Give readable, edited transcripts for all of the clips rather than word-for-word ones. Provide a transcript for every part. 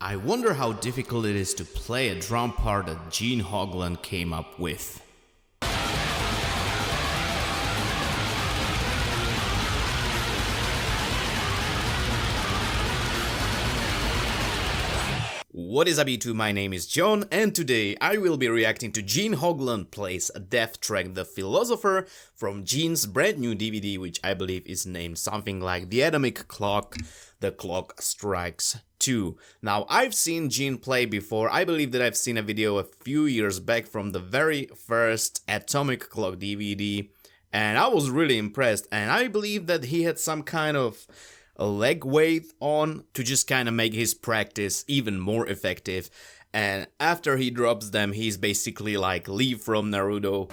I wonder how difficult it is to play a drum part that Gene Hoglan came up with. What is up YouTube, my name is John, and today I will be reacting to Gene Hoglan plays a death track, The Philosopher, from Gene's brand new DVD, which I believe is named something like The Atomic Clock, The Clock Strikes 2. Now, I've seen Gene play before. I believe that I've seen a video a few years back from the very first Atomic Clock DVD, and I was really impressed, and I believe that he had some kind of a leg weight on to just kind of make his practice even more effective, and after he drops them, he's basically like Lee from Naruto.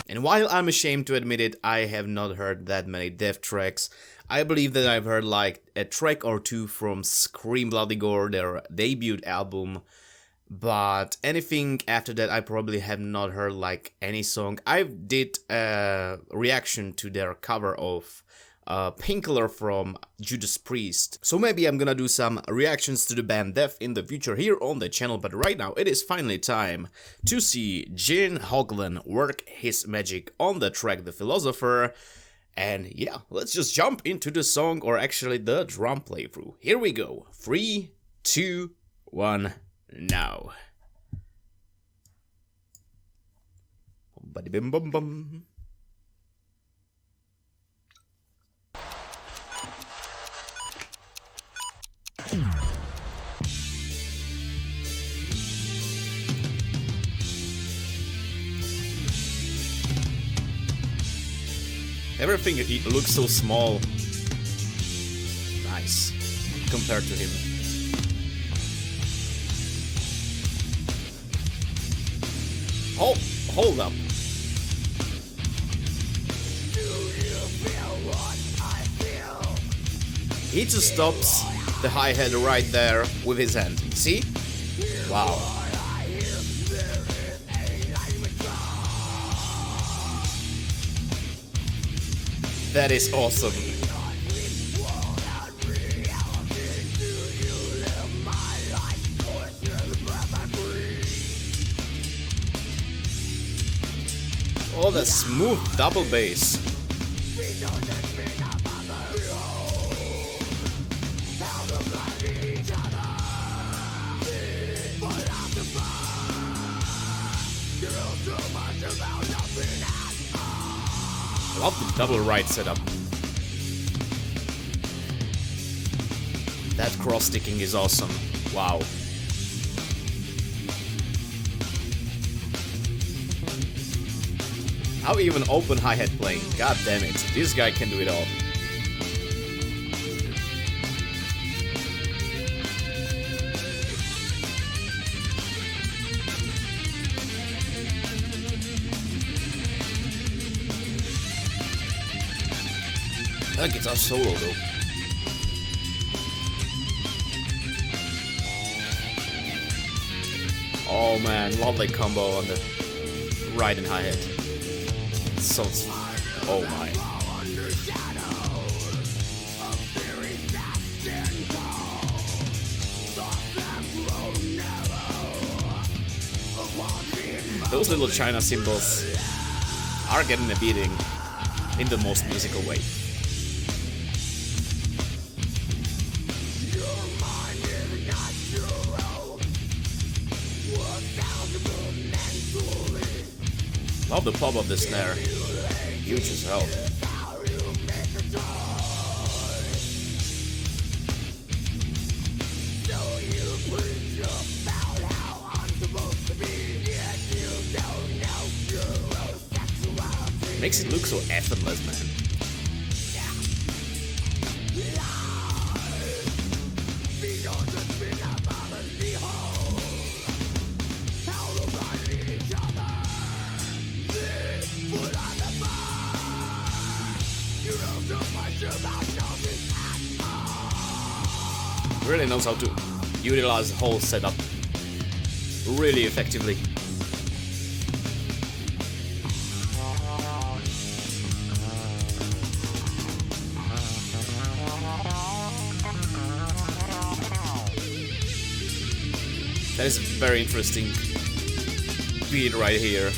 And while I'm ashamed to admit it, I have not heard that many death tracks. I believe that I've heard like a track or two from Scream Bloody Gore, their debut album. But anything after that, I probably have not heard like any song. I did a reaction to their cover of Painkiller from Judas Priest. So maybe I'm gonna do some reactions to the band Death in the future here on the channel. But right now, it is finally time to see Gene Hoglan work his magic on the track The Philosopher. And yeah, let's just jump into the song, or actually the drum playthrough. Here we go. 3, 2, 1... now. Bim bum bum. Everything looks so small. Nice compared to him. Oh, hold up. He just stops the hi-hat right there with his hand. See? Wow. That is awesome. Oh, the smooth double bass. Love the double ride setup. That cross sticking is awesome. Wow. How even open hi-hat playing? God damn it, this guy can do it all. That guitar solo though. Oh man, lovely combo on the ride and hi-hat. So, oh my. Those little China cymbals are getting a beating in the most musical way. Love the pop of the snare. Huge as hell. Makes it look so effortless, man. Really knows how to utilize the whole setup really effectively. That is a very interesting beat right here.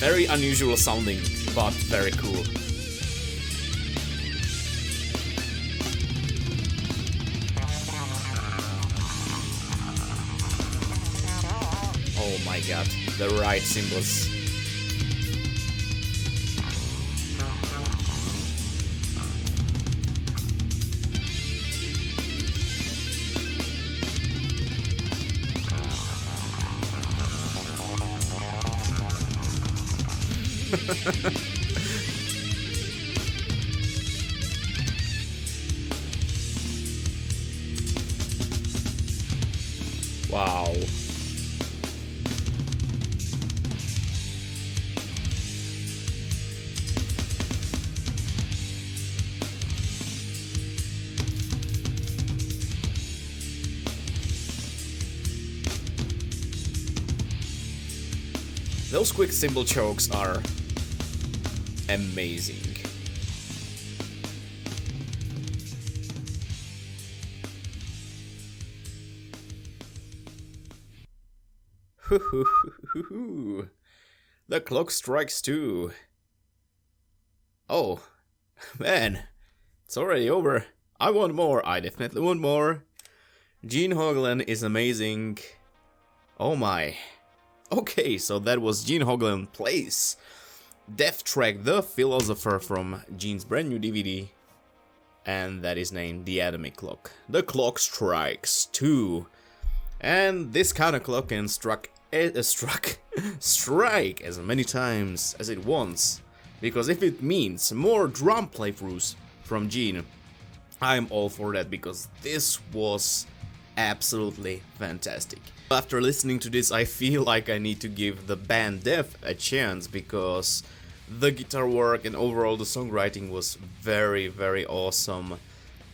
Very unusual sounding, but very cool. Oh my god, the right cymbals. Wow. Those quick cymbal chokes are amazing. The clock strikes 2. Oh, man, it's already over. I want more. I definitely want more. Gene Hoglan is amazing. Oh my. Okay, so that was Gene Hoglan plays Death Track The Philosopher from Gene's brand new DVD. And that is named The Atomic Clock. The clock strikes 2. And this kind of clock can strike as many times as it wants. Because if it means more drum playthroughs from Gene, I'm all for that, because this was absolutely fantastic. After listening to this, I feel like I need to give the band Death a chance, because the guitar work and overall the songwriting was very, very awesome,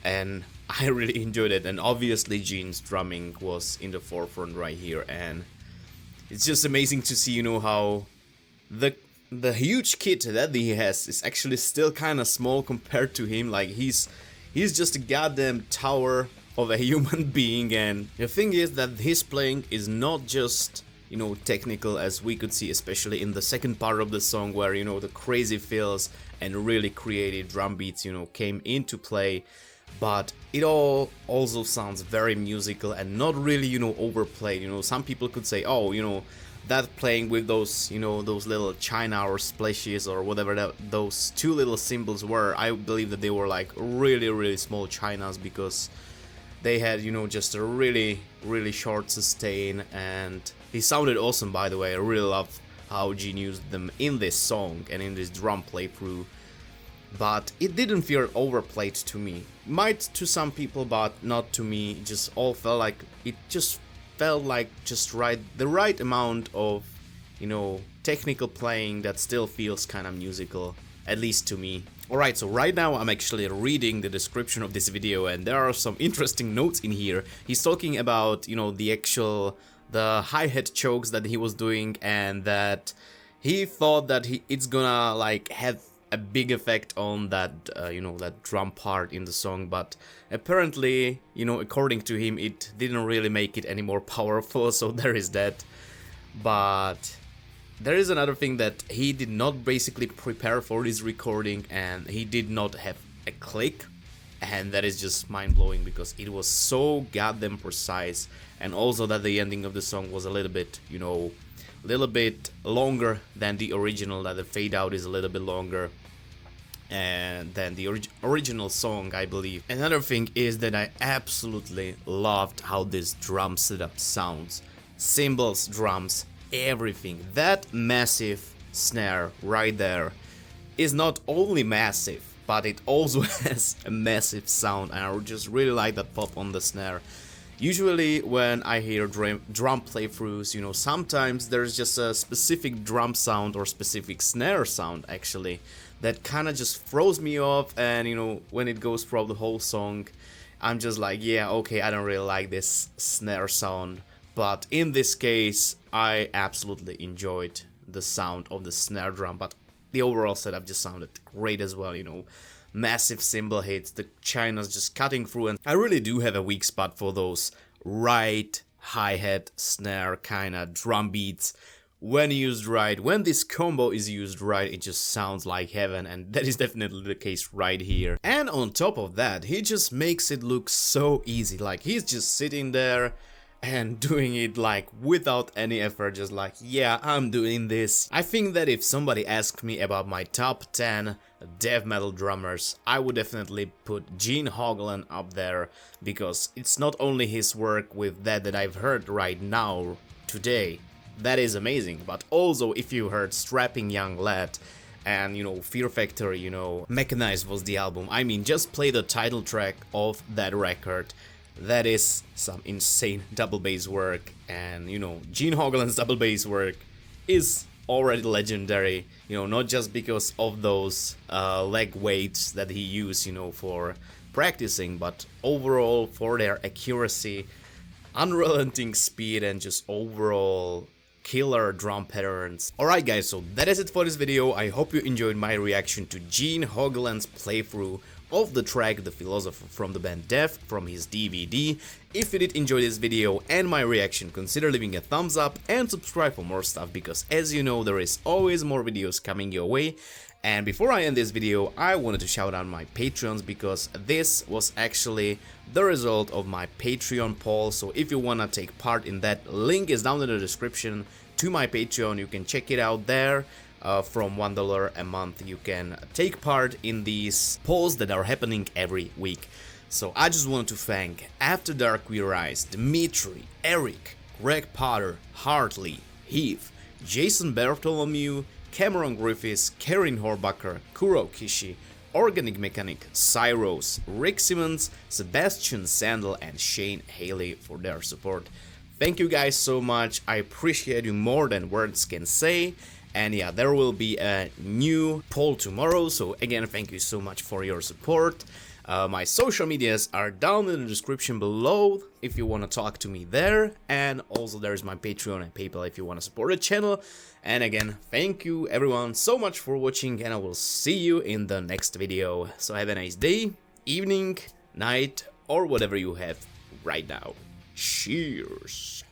and I really enjoyed it. And obviously Gene's drumming was in the forefront right here, and it's just amazing to see, you know, how the huge kit that he has is actually still kind of small compared to him. Like he's just a goddamn tower of a human being. And the thing is that his playing is not just, you know, technical, as we could see especially in the second part of the song, where, you know, the crazy fills and really creative drum beats, you know, came into play, but it all also sounds very musical and not really, you know, overplayed. You know, some people could say, oh, you know, that playing with those, you know, those little china or splashes or whatever those two little cymbals were, I believe that they were like really, really small chinas, because they had, you know, just a really, really short sustain, and they sounded awesome, by the way. I really loved how Gene used them in this song and in this drum playthrough, but it didn't feel overplayed to me. Might to some people, but not to me. It just all felt like, it just felt like just the right amount of, you know, technical playing that still feels kind of musical, at least to me. Alright, so right now I'm actually reading the description of this video, and there are some interesting notes in here. He's talking about, you know, the hi-hat chokes that he was doing, and that he thought that it's gonna like have a big effect on that, you know, that drum part in the song, but apparently, you know, according to him, it didn't really make it any more powerful, so there is that. But there is another thing, that he did not basically prepare for this recording, and he did not have a click, and that is just mind-blowing, because it was so goddamn precise, and also that the ending of the song was a little bit, you know, a little bit longer than the original, that the fade out is a little bit longer and than the original song, I believe. Another thing is that I absolutely loved how this drum setup sounds. Cymbals, drums, everything. That massive snare right there is not only massive, but it also has a massive sound, and I just really like that pop on the snare. Usually when I hear drum playthroughs, you know, sometimes there's just a specific drum sound or specific snare sound actually that kind of just throws me off, and, you know, when it goes throughout the whole song, I'm just like, yeah, okay, I don't really like this snare sound. but in this case I absolutely enjoyed the sound of the snare drum, but the overall setup just sounded great as well, you know. Massive cymbal hits, the chinas just cutting through, and I really do have a weak spot for those right hi-hat snare kinda drum beats. When used right, when this combo is used right, it just sounds like heaven, and that is definitely the case right here. And on top of that, he just makes it look so easy, like he's just sitting there and doing it like without any effort, just like, yeah, I'm doing this. I think that if somebody asked me about my top 10 death metal drummers, I would definitely put Gene Hoglan up there, because it's not only his work with that I've heard right now, today, that is amazing, but also if you heard Strapping Young Lad and, you know, Fear Factory, you know, Mechanized was the album. I mean, just play the title track of that record. That is some insane double bass work, and, you know, Gene Hoglan's double bass work is already legendary, you know, not just because of those leg weights that he used, you know, for practicing, but overall for their accuracy, unrelenting speed, and just overall killer drum patterns. Alright guys, so that is it for this video. I hope you enjoyed my reaction to Gene Hoglan's playthrough of the track The Philosopher from the band Death from his DVD. If you did enjoy this video and my reaction, consider leaving a thumbs up and subscribe for more stuff, because as you know, there is always more videos coming your way. And before I end this video, I wanted to shout out my Patreons, because this was actually the result of my Patreon poll. So if you wanna take part in that, link is down in the description to my Patreon. You can check it out there. From $1 a month you can take part in these polls that are happening every week. So I just want to thank After Dark We Rise, Dimitri, Eric, Greg Potter, Hartley, Heath, Jason Bartholomew, Cameron Griffiths, Karen Horbacher, Kuro Kishi, Organic Mechanic, Cyros, Rick Simmons, Sebastian Sandel, and Shane Haley for their support. Thank you guys so much, I appreciate you more than words can say. And yeah, there will be a new poll tomorrow, so again, thank you so much for your support. My social medias are down in the description below if you want to talk to me there, and also there's my Patreon and PayPal if you want to support the channel. And again, thank you everyone so much for watching, and I will see you in the next video. So have a nice day, evening, night, or whatever you have right now. Cheers!